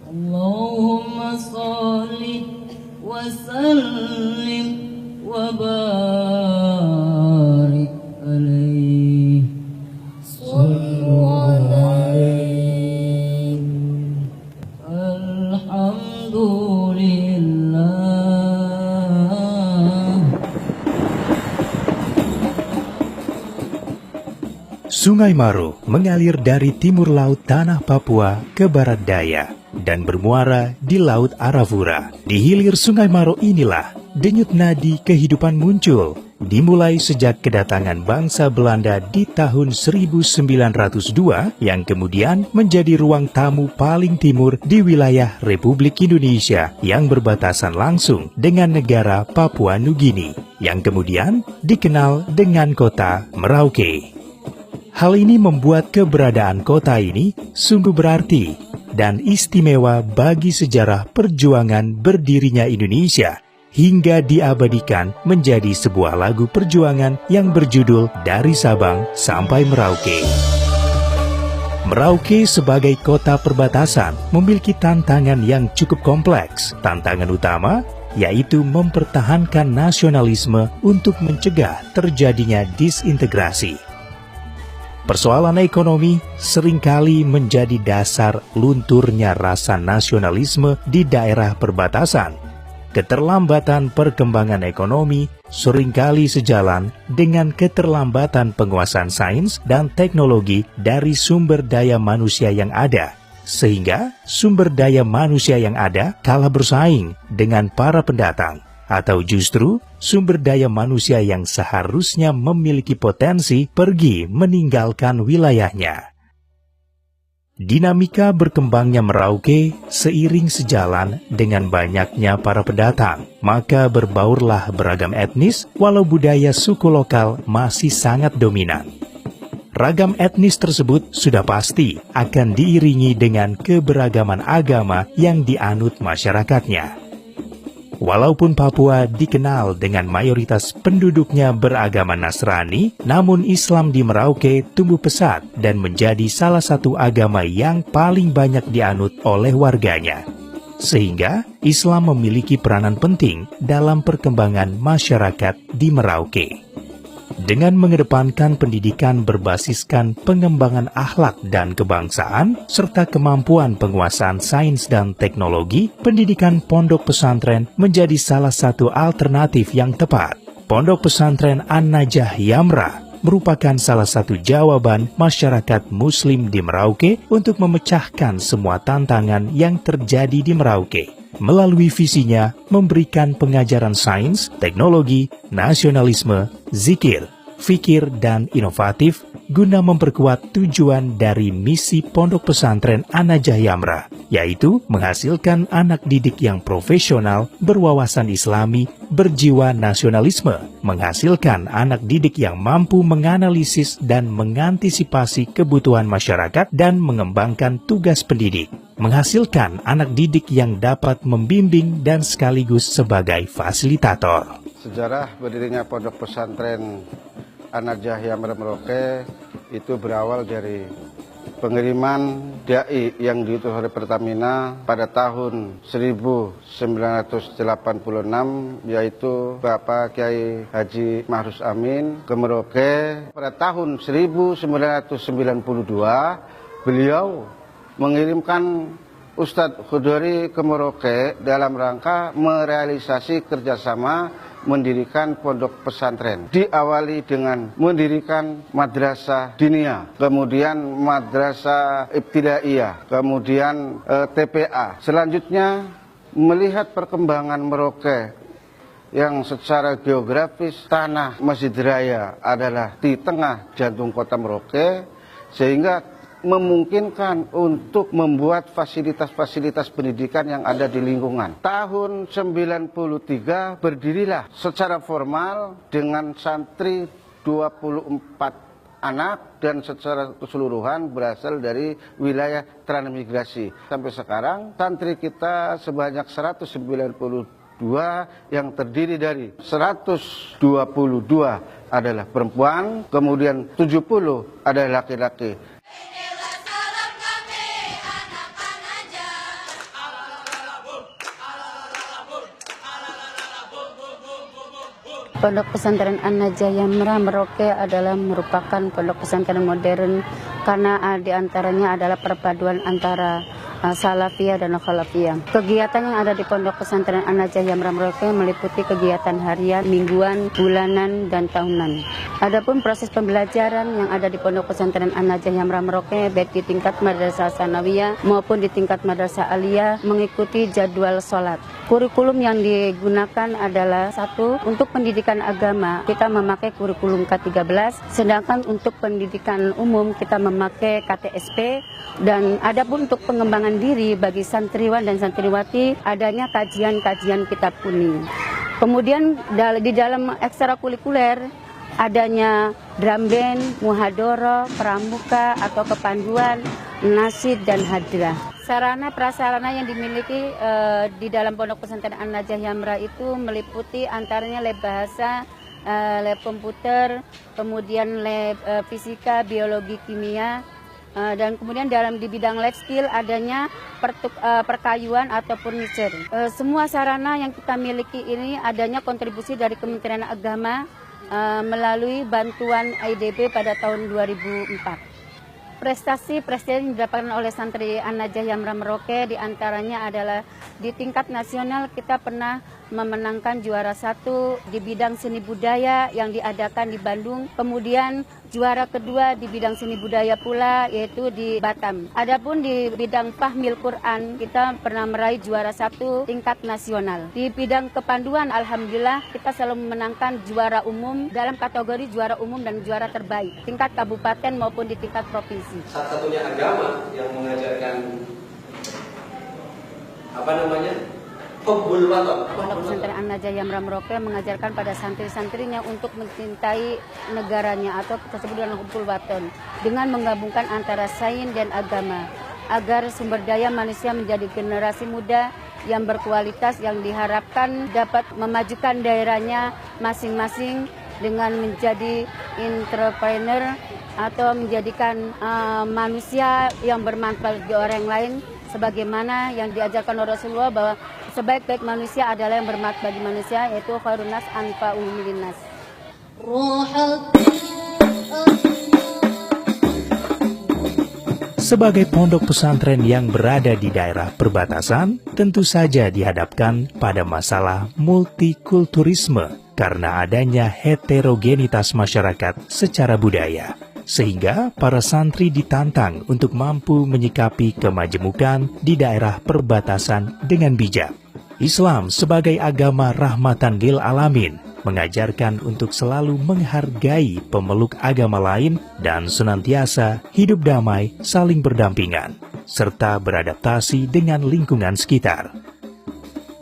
Allahumma sholli wa sallim wa barik alaihi. Sallu alaihi. Alhamdulillah. Sungai Maro mengalir dari timur laut tanah Papua ke barat daya dan bermuara di Laut Arafura. Di hilir Sungai Maro inilah denyut nadi kehidupan muncul, dimulai sejak kedatangan bangsa Belanda di tahun 1902 yang kemudian menjadi ruang tamu paling timur di wilayah Republik Indonesia yang berbatasan langsung dengan negara Papua Nugini yang kemudian dikenal dengan kota Merauke. Hal ini membuat keberadaan kota ini sungguh berarti dan istimewa bagi sejarah perjuangan berdirinya Indonesia hingga diabadikan menjadi sebuah lagu perjuangan yang berjudul Dari Sabang Sampai Merauke. Merauke sebagai kota perbatasan memiliki tantangan yang cukup kompleks. Tantangan utama yaitu mempertahankan nasionalisme untuk mencegah terjadinya disintegrasi. Persoalan ekonomi seringkali menjadi dasar lunturnya rasa nasionalisme di daerah perbatasan. Keterlambatan perkembangan ekonomi seringkali sejalan dengan keterlambatan penguasaan sains dan teknologi dari sumber daya manusia yang ada. Sehingga sumber daya manusia yang ada kalah bersaing dengan para pendatang. Atau justru sumber daya manusia yang seharusnya memiliki potensi pergi meninggalkan wilayahnya. Dinamika berkembangnya Merauke seiring sejalan dengan banyaknya para pendatang, maka berbaurlah beragam etnis walau budaya suku lokal masih sangat dominan. Ragam etnis tersebut sudah pasti akan diiringi dengan keberagaman agama yang dianut masyarakatnya. Walaupun Papua dikenal dengan mayoritas penduduknya beragama Nasrani, namun Islam di Merauke tumbuh pesat dan menjadi salah satu agama yang paling banyak dianut oleh warganya. Sehingga Islam memiliki peranan penting dalam perkembangan masyarakat di Merauke. Dengan mengedepankan pendidikan berbasiskan pengembangan akhlak dan kebangsaan, serta kemampuan penguasaan sains dan teknologi, pendidikan pondok pesantren menjadi salah satu alternatif yang tepat. Pondok pesantren An-Najah Yamra merupakan salah satu jawaban masyarakat Muslim di Merauke untuk memecahkan semua tantangan yang terjadi di Merauke. Melalui visinya memberikan pengajaran sains, teknologi, nasionalisme, zikir, fikir, dan inovatif guna memperkuat tujuan dari misi Pondok Pesantren An-Najah Yamra, yaitu menghasilkan anak didik yang profesional, berwawasan Islami, berjiwa nasionalisme, menghasilkan anak didik yang mampu menganalisis dan mengantisipasi kebutuhan masyarakat dan mengembangkan tugas pendidik, menghasilkan anak didik yang dapat membimbing dan sekaligus sebagai fasilitator. Sejarah berdirinya Pondok Pesantren An-Najah Yamra Merauke itu berawal dari pengiriman dai yang diutus oleh Pertamina pada tahun 1986, yaitu Bapak Kiai Haji Mahrus Amin ke Merauke. Pada tahun 1992 beliau mengirimkan Ustadz Khudori ke Merauke dalam rangka merealisasi kerjasama mendirikan pondok pesantren. Diawali dengan mendirikan madrasah diniyah, kemudian madrasah ibtidaiyah, kemudian TPA. Selanjutnya melihat perkembangan Merauke yang secara geografis tanah Masjid Raya adalah di tengah jantung kota Merauke, sehingga memungkinkan untuk membuat fasilitas-fasilitas pendidikan yang ada di lingkungan. Tahun 93 berdirilah secara formal dengan santri 24 anak dan secara keseluruhan berasal dari wilayah transmigrasi. Sampai sekarang santri kita sebanyak 192 yang terdiri dari 122 adalah perempuan, kemudian 70 adalah laki-laki. Pondok Pesantren An-Najayah Merauke adalah merupakan pondok pesantren modern karena di antaranya adalah perpaduan antara Salafiyah dan Khalafiyah. Kegiatan yang ada di Pondok Pesantren An-Najayah Merauke meliputi kegiatan harian, mingguan, bulanan, dan tahunan. Adapun proses pembelajaran yang ada di Pondok Pesantren An-Najayah Merauke baik di tingkat Madrasah Sanawiyah maupun di tingkat Madrasah Aliyah mengikuti jadwal sholat. Kurikulum yang digunakan adalah satu, untuk pendidikan agama kita memakai kurikulum K13, sedangkan untuk pendidikan umum kita memakai KTSP, dan adapun untuk pengembangan diri bagi santriwan dan santriwati adanya kajian-kajian kitab kuning. Kemudian di dalam ekstrakurikuler adanya drum band, muhadoroh, pramuka atau kepanduan, nasyid dan hadrah. Sarana prasarana yang dimiliki di dalam Pondok Pesantren An-Najayah Merauke itu meliputi antaranya lab bahasa, lab komputer, kemudian lab fisika, biologi, kimia, dan kemudian di bidang life skill adanya perkayuan atau furniture. Semua sarana yang kita miliki ini adanya kontribusi dari Kementerian Agama melalui bantuan IDB pada tahun 2004. Prestasi yang didapatkan oleh santri An-Najayah Merauke diantaranya adalah di tingkat nasional kita pernah memenangkan juara 1 di bidang seni budaya yang diadakan di Bandung. Kemudian juara kedua di bidang seni budaya pula yaitu di Batam. Adapun di bidang fahmil Quran kita pernah meraih juara 1 tingkat nasional. Di bidang kepanduan alhamdulillah kita selalu memenangkan juara umum dalam kategori juara umum dan juara terbaik tingkat kabupaten maupun di tingkat provinsi. Satu-satunya agama yang mengajarkan Pondok Pesantren An-Najayah Merauke mengajarkan pada santri-santrinya untuk mencintai negaranya atau kita sebut dengan hubbul waton dengan menggabungkan antara sains dan agama agar sumber daya manusia menjadi generasi muda yang berkualitas yang diharapkan dapat memajukan daerahnya masing-masing dengan menjadi entrepreneur atau menjadikan manusia yang bermanfaat bagi orang lain sebagaimana yang diajarkan oleh Rasulullah bahwa sebaik-baik manusia adalah yang bermanfaat bagi manusia yaitu khairun nas anfa'uhum linnas. Sebagai pondok pesantren yang berada di daerah perbatasan, tentu saja dihadapkan pada masalah multikulturisme karena adanya heterogenitas masyarakat secara budaya. Sehingga para santri ditantang untuk mampu menyikapi kemajemukan di daerah perbatasan dengan bijak. Islam sebagai agama rahmatan lil alamin mengajarkan untuk selalu menghargai pemeluk agama lain dan senantiasa hidup damai, saling berdampingan, serta beradaptasi dengan lingkungan sekitar.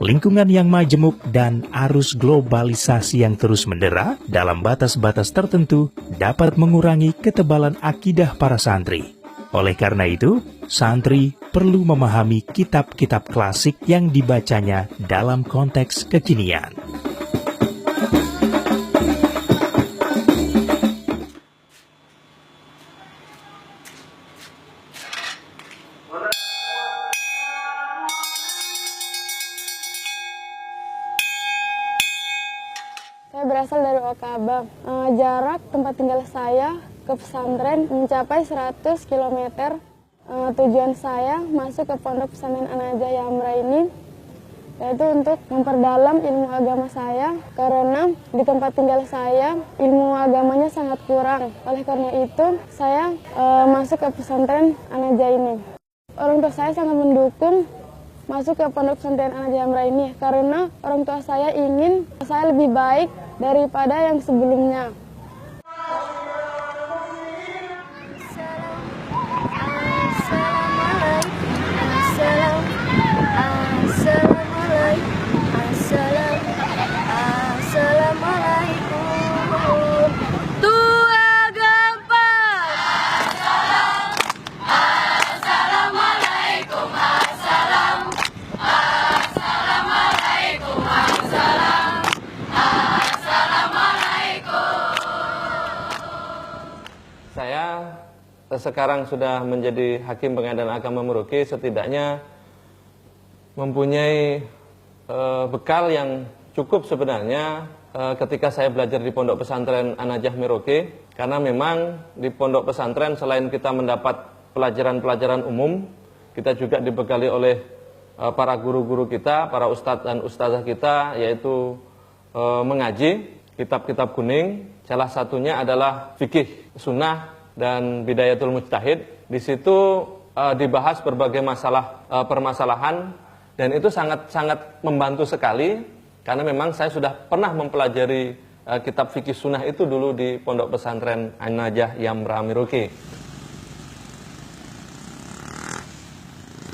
Lingkungan yang majemuk dan arus globalisasi yang terus mendera dalam batas-batas tertentu dapat mengurangi ketebalan akidah para santri. Oleh karena itu, santri perlu memahami kitab-kitab klasik yang dibacanya dalam konteks kekinian. Saya berasal dari Wakabah. Jarak tempat tinggal saya ke pesantren mencapai 100 km. Tujuan saya masuk ke Pondok Pesantren An-Najayah Merauke ini yaitu untuk memperdalam ilmu agama saya karena di tempat tinggal saya ilmu agamanya sangat kurang. Oleh karena itu saya masuk ke pesantren An-Najayah ini. Orang tua saya sangat mendukung masuk ke Pondok Pesantren An-Najayah Merauke ini karena orang tua saya ingin saya lebih baik daripada yang sebelumnya. Saya sekarang sudah menjadi hakim pengadilan agama Merauke, setidaknya mempunyai bekal yang cukup sebenarnya ketika saya belajar di Pondok Pesantren An-Najah Merauke, karena memang di pondok pesantren selain kita mendapat pelajaran-pelajaran umum, kita juga dibekali oleh para guru-guru kita, para ustadz dan ustazah kita, yaitu mengaji kitab-kitab kuning. Salah satunya adalah fikih sunnah dan bidayatul mujtahid. Di situ dibahas berbagai permasalahan, dan itu sangat membantu sekali, karena memang saya sudah pernah mempelajari kitab fikih sunnah itu dulu di Pondok Pesantren An-Najah Yamra Merauke.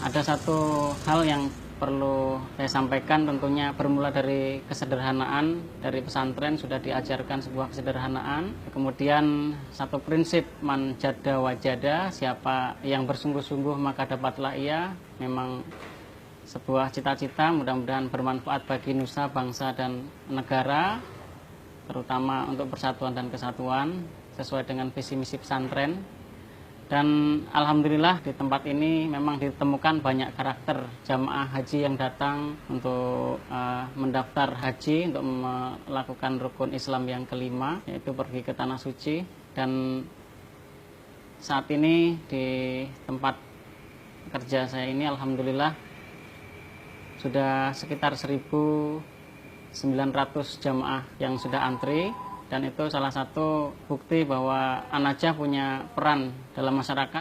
Ada satu hal yang perlu saya sampaikan, tentunya bermula dari kesederhanaan. Dari pesantren sudah diajarkan sebuah kesederhanaan. Kemudian satu prinsip man jada wajada, siapa yang bersungguh-sungguh maka dapatlah ia. Memang sebuah cita-cita, mudah-mudahan bermanfaat bagi nusa, bangsa, dan negara, terutama untuk persatuan dan kesatuan sesuai dengan visi misi pesantren. Dan alhamdulillah di tempat ini memang ditemukan banyak karakter jamaah haji yang datang untuk mendaftar haji, untuk melakukan rukun Islam yang kelima, yaitu pergi ke Tanah Suci. Dan saat ini di tempat kerja saya ini alhamdulillah sudah sekitar 1.900 jamaah yang sudah antri, dan itu salah satu bukti bahwa An-Najah punya peran dalam masyarakat.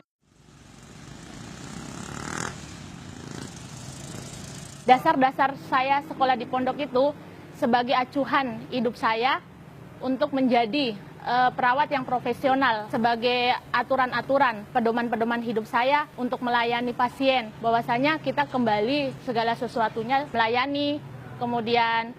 Dasar-dasar saya sekolah di pondok itu sebagai acuan hidup saya untuk menjadi perawat yang profesional, sebagai aturan-aturan, pedoman-pedoman hidup saya untuk melayani pasien. Bahwasanya kita kembali segala sesuatunya melayani, kemudian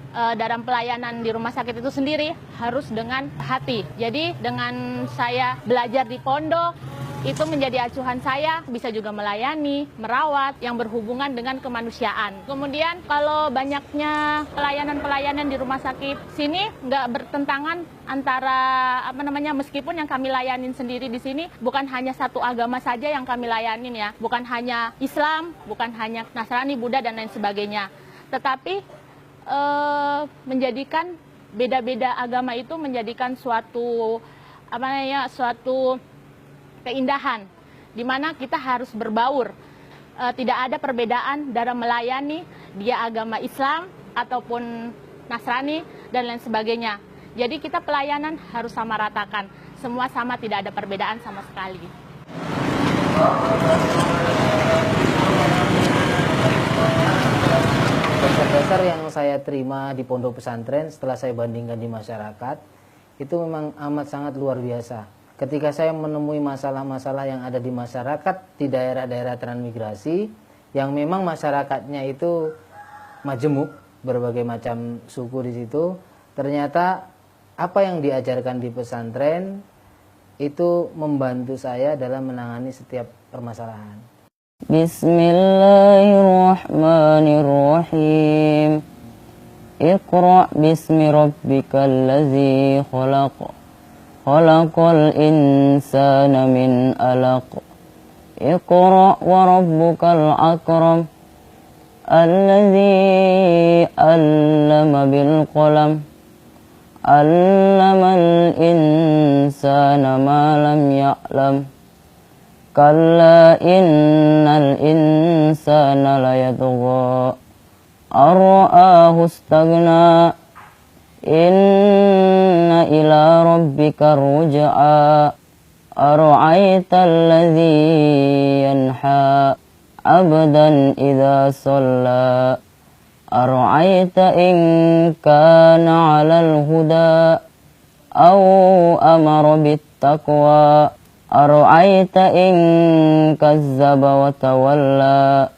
dalam pelayanan di rumah sakit itu sendiri harus dengan hati. Jadi dengan saya belajar di pondok, itu menjadi acuan saya, bisa juga melayani, merawat yang berhubungan dengan kemanusiaan. Kemudian kalau banyaknya pelayanan-pelayanan di rumah sakit sini nggak bertentangan antara meskipun yang kami layanin sendiri di sini bukan hanya satu agama saja yang kami layanin ya, bukan hanya Islam, bukan hanya Nasrani, Buddha dan lain sebagainya, tetapi menjadikan beda-beda agama itu menjadikan suatu keindahan, di mana kita harus berbaur. Tidak ada perbedaan dalam melayani, dia agama Islam ataupun Nasrani dan lain sebagainya. Jadi kita pelayanan harus sama ratakan, semua sama, tidak ada perbedaan sama sekali. Dasar-dasar yang saya terima di pondok pesantren setelah saya bandingkan di masyarakat itu memang amat sangat luar biasa. Ketika saya menemui masalah-masalah yang ada di masyarakat di daerah-daerah transmigrasi yang memang masyarakatnya itu majemuk, berbagai macam suku di situ, ternyata apa yang diajarkan di pesantren itu membantu saya dalam menangani setiap permasalahan. Bismillahirrahmanirrahim. Iqra' bismi rabbikal ladzi khalaq. Khalaqal insana min 'alaq. Iqra' wa rabbukal akram. Alladzi 'allama bil qalam. 'Allamal insana ma lam ya'lam. Kalla innal insana layatgha ar-ra'ahu istaghna inna ila rabbika ruj'a ara'aita alladhi yanha abdan idza shalla ara'aita in kana 'alal huda aw amara bit taqwa ara'aita in kazzaba wa tawalla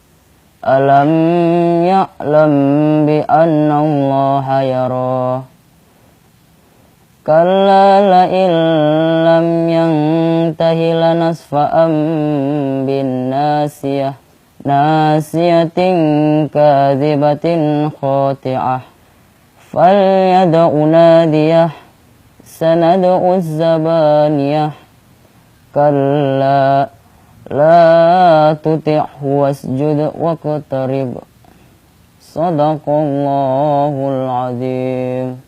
alam ya'lam bi anna Allaha yara kalla la illam yantahi lanasfa'am bin nasiyah nasiyatin kadhibatin khati'ah falyad'u nadiyah sanad'u zabaniyah kalla la tuti'hu wasjud waqtarib. Sadaqallahul azim.